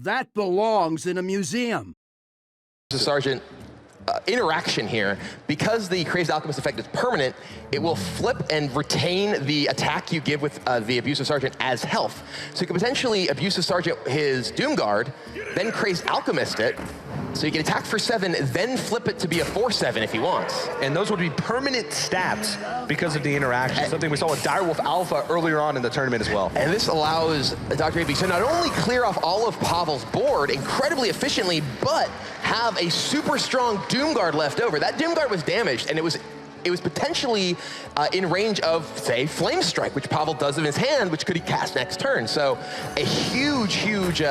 That belongs in a museum. Sergeant, interaction here, because the Crazed Alchemist effect is permanent, it will flip and retain the attack you give with the Abusive Sergeant as health. So you can potentially Abusive Sergeant his Doomguard, then Crazed Alchemist it, so you can attack for 7, then flip it to be a 4/7 if he wants. And those would be permanent stats because of the interaction, something we saw with Direwolf Alpha earlier on in the tournament as well. And this allows Dr. Hippie to not only clear off all of Pavel's board incredibly efficiently, but have a super strong Doomguard left over. That Doomguard was damaged, and it was potentially in range of, say, Flame Strike, which Pavel does in his hand, which could he cast next turn. So a huge, huge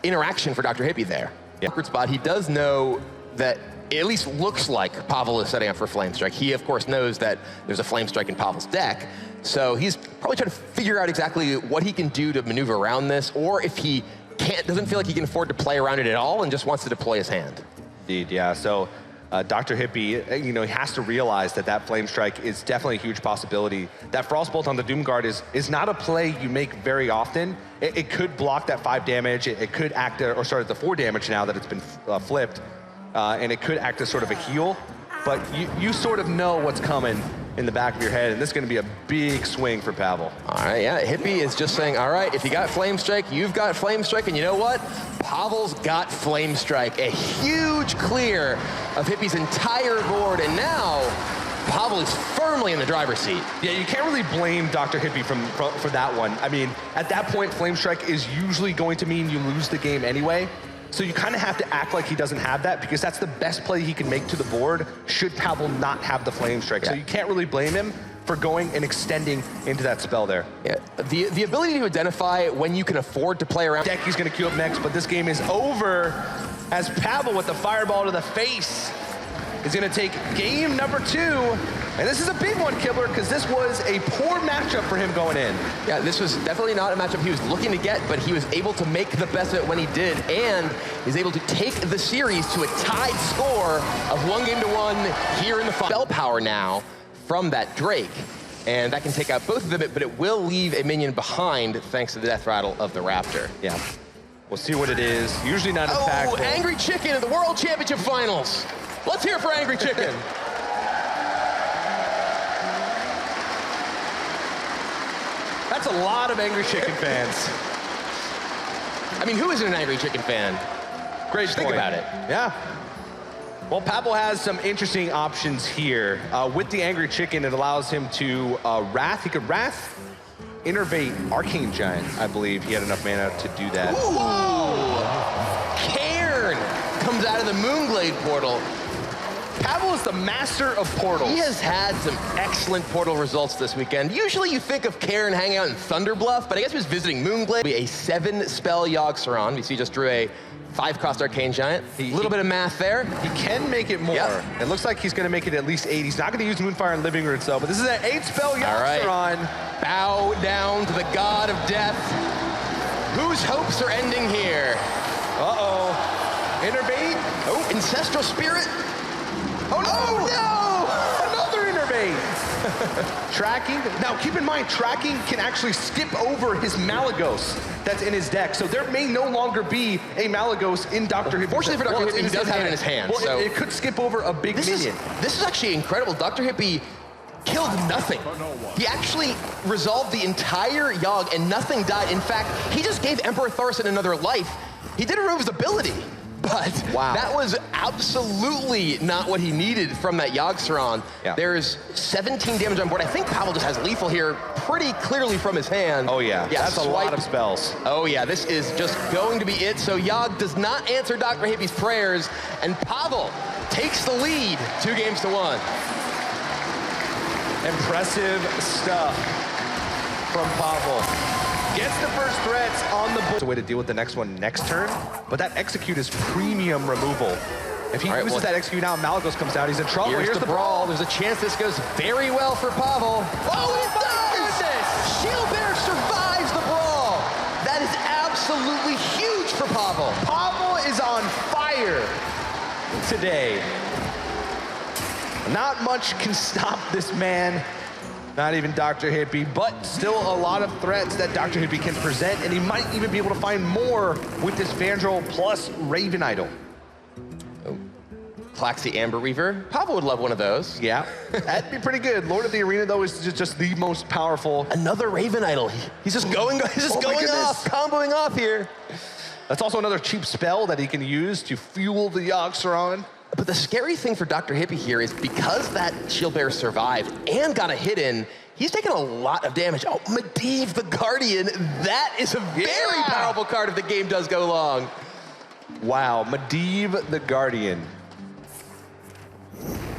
interaction for Dr. Hippie there. Yeah. Awkward spot, he does know that it at least looks like Pavel is setting up for Flame Strike. He, of course, knows that there's a Flame Strike in Pavel's deck, so he's probably trying to figure out exactly what he can do to maneuver around this, or if he doesn't feel like he can afford to play around it at all and just wants to deploy his hand. Indeed, yeah. So Dr. Hippie, he has to realize that that Flame Strike is definitely a huge possibility. That Frostbolt on the Doomguard is not a play you make very often. It could block that 5 damage. It could act, or start at the 4 damage now that it's been flipped. And it could act as sort of a heal. But you sort of know what's coming in the back of your head, and this is going to be a big swing for Pavel. All right, yeah, Hippie is just saying, all right, if you got Flame Strike, you've got Flame Strike, and you know what? Pavel's got Flame Strike. A huge clear of Hippie's entire board, and now Pavel is firmly in the driver's seat. Yeah, you can't really blame Dr. Hippie for that one. I mean, at that point, Flame Strike is usually going to mean you lose the game anyway. So you kind of have to act like he doesn't have that, because that's the best play he can make to the board should Pavel not have the Flame Strike. Yeah. So you can't really blame him for going and extending into that spell there. Yeah, the ability to identify when you can afford to play around. Deck he's going to queue up next, but this game is over as Pavel with the fireball to the face is going to take game number 2. And this is a big one, Kibler, because this was a poor matchup for him going in. Yeah, this was definitely not a matchup he was looking to get, but he was able to make the best of it when he did, and he's able to take the series to a tied score of 1-1 here in the final. Spell power now from that Drake, and that can take out both of them, but it will leave a minion behind thanks to the death rattle of the Raptor. Yeah, we'll see what it is. Usually not impactful. Oh, Angry Chicken at the World Championship Finals. Let's hear it for Angry Chicken. That's a lot of Angry Chicken fans. I mean, who isn't an Angry Chicken fan? Great Just think about it. Yeah. Well, Pavel has some interesting options here. With the Angry Chicken, it allows him to Wrath. He could Wrath, Innervate, Arcane Giant, I believe. He had enough mana to do that. Ooh! Cairn comes out of the Moonglade portal. Pavel is the master of portals. He has had some excellent portal results this weekend. Usually you think of Cairn hanging out in Thunderbluff, but I guess he was visiting Moonglade. A 7-spell Yogg-Saron. We see just drew a 5-cost Arcane Giant. A little bit of math there. He can make it more. Yep. It looks like he's going to make it at least 8. He's not going to use Moonfire and Living Roots, though, but this is an 8-spell Yogg-Saron. Right. Bow down to the god of death. Whose hopes are ending here? Uh-oh. Innervate. Oh, Ancestral Spirit. Oh no! Another Innervate. Tracking. Now keep in mind, tracking can actually skip over his Malagos that's in his deck. So there may no longer be a Malagos in Dr. Hippie. Fortunately for Dr. Hippie, he does have it in his hand. Well, so it could skip over a big minion. This is actually incredible. Dr. Hippie killed nothing. He actually resolved the entire Yogg and nothing died. In fact, he just gave Emperor Thorson another life. He did remove his ability. But wow, that was absolutely not what he needed from that Yogg-Saron. Yeah. There's 17 damage on board. I think Pavel just has lethal here pretty clearly from his hand. Oh yeah, that's a lot of spells. Oh yeah, this is just going to be it. So Yogg does not answer Dr. Hippie's prayers, and Pavel takes the lead 2-1. Impressive stuff from Pavel. Gets the first threats on the board. It's a way to deal with the next one next turn, but that execute is premium removal. If he uses that execute now, Malagos comes out, he's in trouble. Here's the brawl. There's a chance this goes very well for Pavel. Oh, it does! Shieldbearer survives the brawl. That is absolutely huge for Pavel. Pavel is on fire today. Not much can stop this man. Not even Dr. Hippie, but still a lot of threats that Dr. Hippie can present, and he might even be able to find more with this Vandrel plus Raven Idol. Oh. Klaxi Amber Weaver. Pavel would love one of those. Yeah, that'd be pretty good. Lord of the Arena, though, is just the most powerful. Another Raven Idol. He's just going off, comboing off here. That's also another cheap spell that he can use to fuel the Yogg-Saron. But the scary thing for Dr. Hippie here is because that Shield Bearer survived and got a hit in, he's taken a lot of damage. Oh, Medivh the Guardian, that is a very powerful card if the game does go long. Wow, Medivh the Guardian.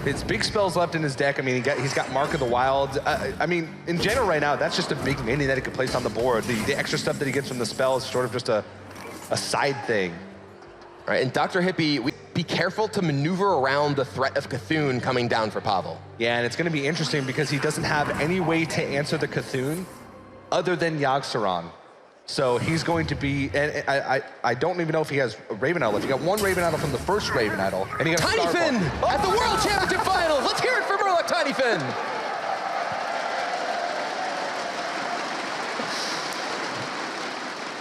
It's big spells left in his deck. I mean, he's got Mark of the Wild. I mean, in general right now, that's just a big mini that he could place on the board. The extra stuff that he gets from the spell is sort of just a side thing. All right, and Dr. Hippie, be careful to maneuver around the threat of Cthulhu coming down for Pavel. Yeah, and it's going to be interesting because he doesn't have any way to answer the Cthulhu other than Yogg-Saron. So he's going to be, and I don't even know if he has a Raven Idol left. He got one Raven Idol from the first Raven Idol, and he got Tiny Finn at the World Championship Finals. Let's hear it for Murloc Tiny Finn.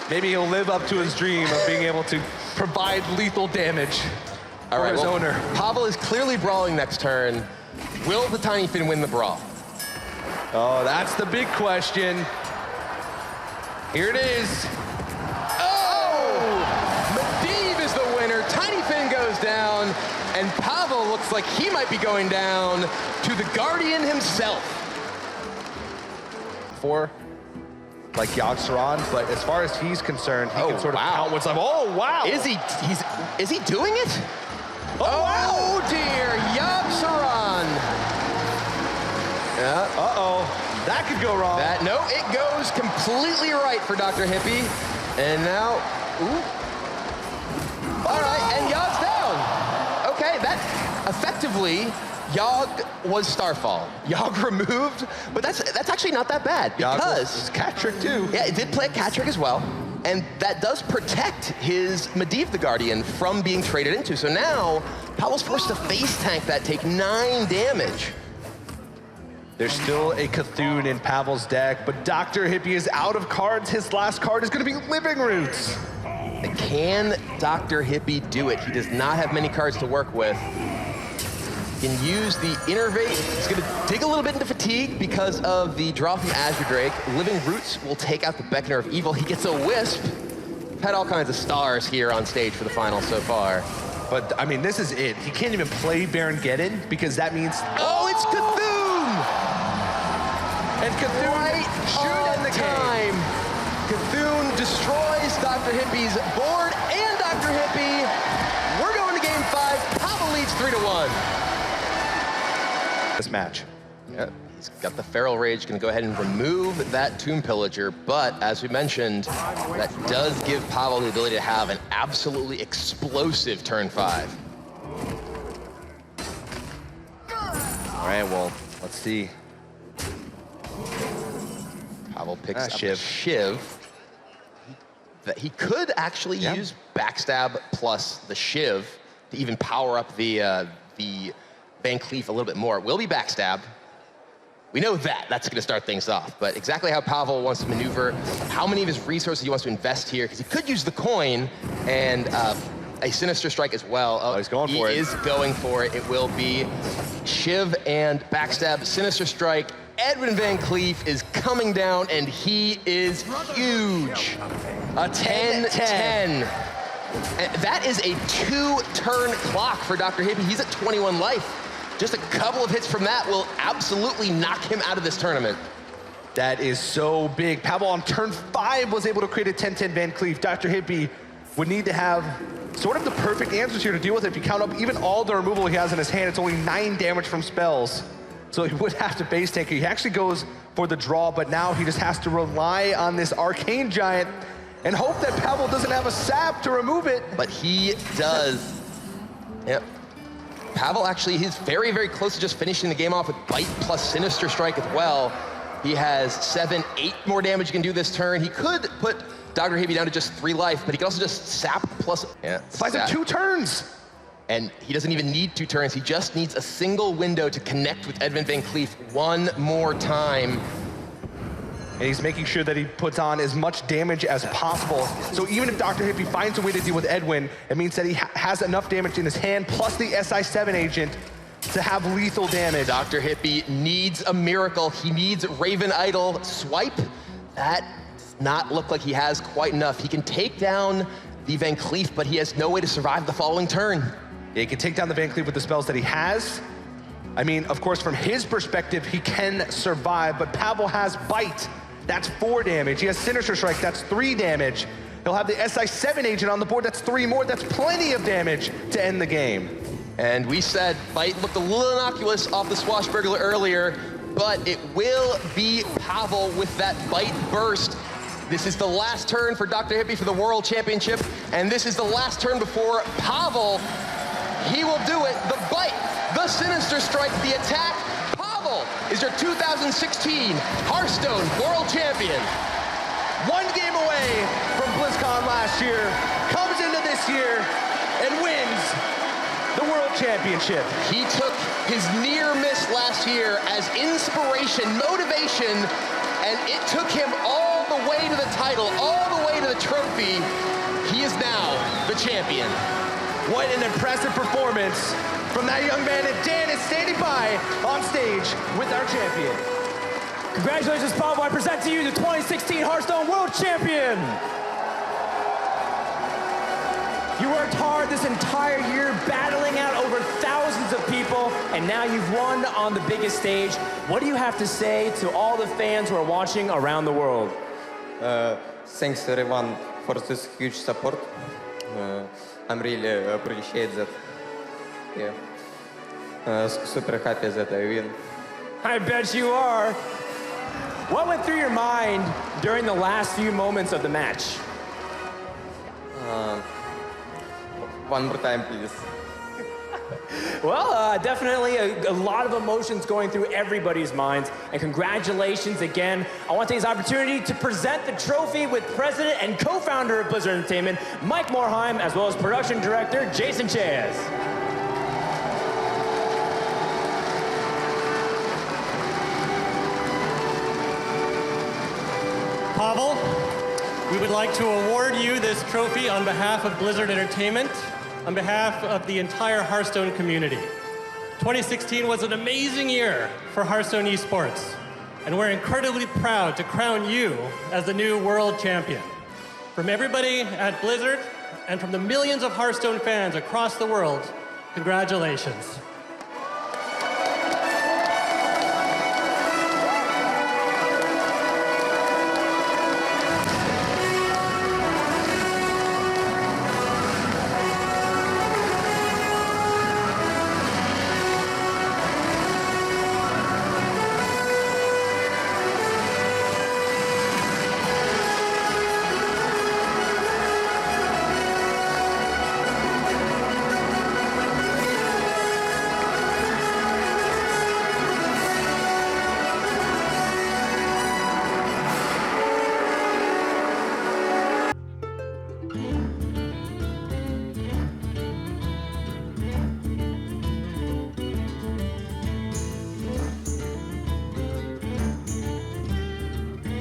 Maybe he'll live up to his dream of being able to provide lethal damage for his owner. Pavel is clearly brawling next turn. Will the Tiny Finn win the brawl? Oh, that's the big question. Here it is. Oh! Medivh is the winner. Tiny Finn goes down, and Pavel looks like he might be going down to the Guardian himself. For like Yogg-Saron, but as far as he's concerned, he can sort of count what's up. Oh, wow. Is he doing it? Oh, dear, Yogg-Saron. Yeah. Uh-oh. That could go wrong. No, it goes completely right for Dr. Hippie. And now, all right, and Yogg's down. Okay, that effectively, Yogg was Starfall. Yogg removed, but that's actually not that bad because cat trick too. Yeah, it did play a cat trick as well, and that does protect his Medivh the Guardian from being traded into. So now, Pavel's forced to face tank that, take 9 damage. There's still a Cthulhu in Pavel's deck, but Dr. Hippie is out of cards. His last card is going to be Living Roots. Can Dr. Hippie do it? He does not have many cards to work with. He can use the Innervate. He's going to dig a little bit into Fatigue because of the draw from Azure Drake. Living Roots will take out the Beckoner of Evil. He gets a Wisp. We've had all kinds of stars here on stage for the finals so far. But, I mean, this is it. He can't even play Baron Geddon because that means... Oh, it's Cthulhu! And Cthulhu shoot in the game. Cthulhu destroys Dr. Hippie's board and Dr. Hippie. We're going to game 5. Pavel leads 3-1. This match. Yeah, he's got the Feral Rage, going to go ahead and remove that Tomb Pillager, but as we mentioned, that does give Pavel the ability to have an absolutely explosive turn 5. All right, well, let's see. Pavel picks up a Shiv. That he could actually use Backstab plus the Shiv to even power up the Van Cleef a little bit more. It will be Backstab. We know that. That's going to start things off. But exactly how Pavel wants to maneuver, how many of his resources he wants to invest here, because he could use the coin and a Sinister Strike as well. Oh, he's going for it. He is going for it. It will be Shiv and Backstab, Sinister Strike. Edwin Van Cleef is coming down, and he is huge. A 10-10. And that is a 2-turn clock for Dr. Hippie. He's at 21 life. Just a couple of hits from that will absolutely knock him out of this tournament. That is so big. Pavel on turn 5 was able to create a 10-10 Van Cleef. Dr. Hippie would need to have sort of the perfect answers here to deal with it. If you count up even all the removal he has in his hand, it's only 9 damage from spells. So he would have to base tank. He actually goes for the draw, but now he just has to rely on this Arcane Giant and hope that Pavel doesn't have a sap to remove it. But he does. Yep. Pavel actually, he's very, very close to just finishing the game off with Bite plus Sinister Strike as well. He has 7, 8 more damage he can do this turn. He could put Dr. Hippie down to just 3 life, but he can also just sap plus... Buys him 2 turns. And he doesn't even need 2 turns. He just needs a single window to connect with Edwin Van Cleef one more time. And he's making sure that he puts on as much damage as possible. So even if Dr. Hippie finds a way to deal with Edwin, it means that he has enough damage in his hand, plus the SI7 agent, to have lethal damage. Dr. Hippie needs a miracle. He needs Raven Idol swipe. That does not look like he has quite enough. He can take down the Van Cleef, but he has no way to survive the following turn. Yeah, he can take down the Van Cleef with the spells that he has. I mean, of course, from his perspective, he can survive, but Pavel has Bite. That's 4 damage. He has Sinister Strike, that's 3 damage. He'll have the SI7 agent on the board, that's 3 more. That's plenty of damage to end the game. And we said Bite looked a little innocuous off the Swashbuckler earlier, but it will be Pavel with that Bite burst. This is the last turn for Dr. Hippie for the World Championship, and this is the last turn before Pavel. He will do it. The Bite, the Sinister Strike, the attack. Pavel is your 2016 Hearthstone World Champion. 1 game away from BlizzCon last year, comes into this year and wins the World Championship. He took his near miss last year as inspiration, motivation, and it took him all the way to the title, all the way to the trophy. He is now the champion. What an impressive performance from that young man, and Dan is standing by on stage with our champion. Congratulations, Pavel. I present to you the 2016 Hearthstone World Champion. You worked hard this entire year, battling out over thousands of people, and now you've won on the biggest stage. What do you have to say to all the fans who are watching around the world? Thanks everyone for this huge support. I'm really appreciate that. Yeah. Super happy that I win. I bet you are. What went through your mind during the last few moments of the match? One more time, please. Well, definitely a lot of emotions going through everybody's minds. And congratulations again. I want to take this opportunity to present the trophy with president and co-founder of Blizzard Entertainment, Mike Morheim, as well as production director, Jason Chaz. Pavel, we would like to award you this trophy on behalf of Blizzard Entertainment, on behalf of the entire Hearthstone community. 2016 was an amazing year for Hearthstone esports, and we're incredibly proud to crown you as the new world champion. From everybody at Blizzard and from the millions of Hearthstone fans across the world, congratulations.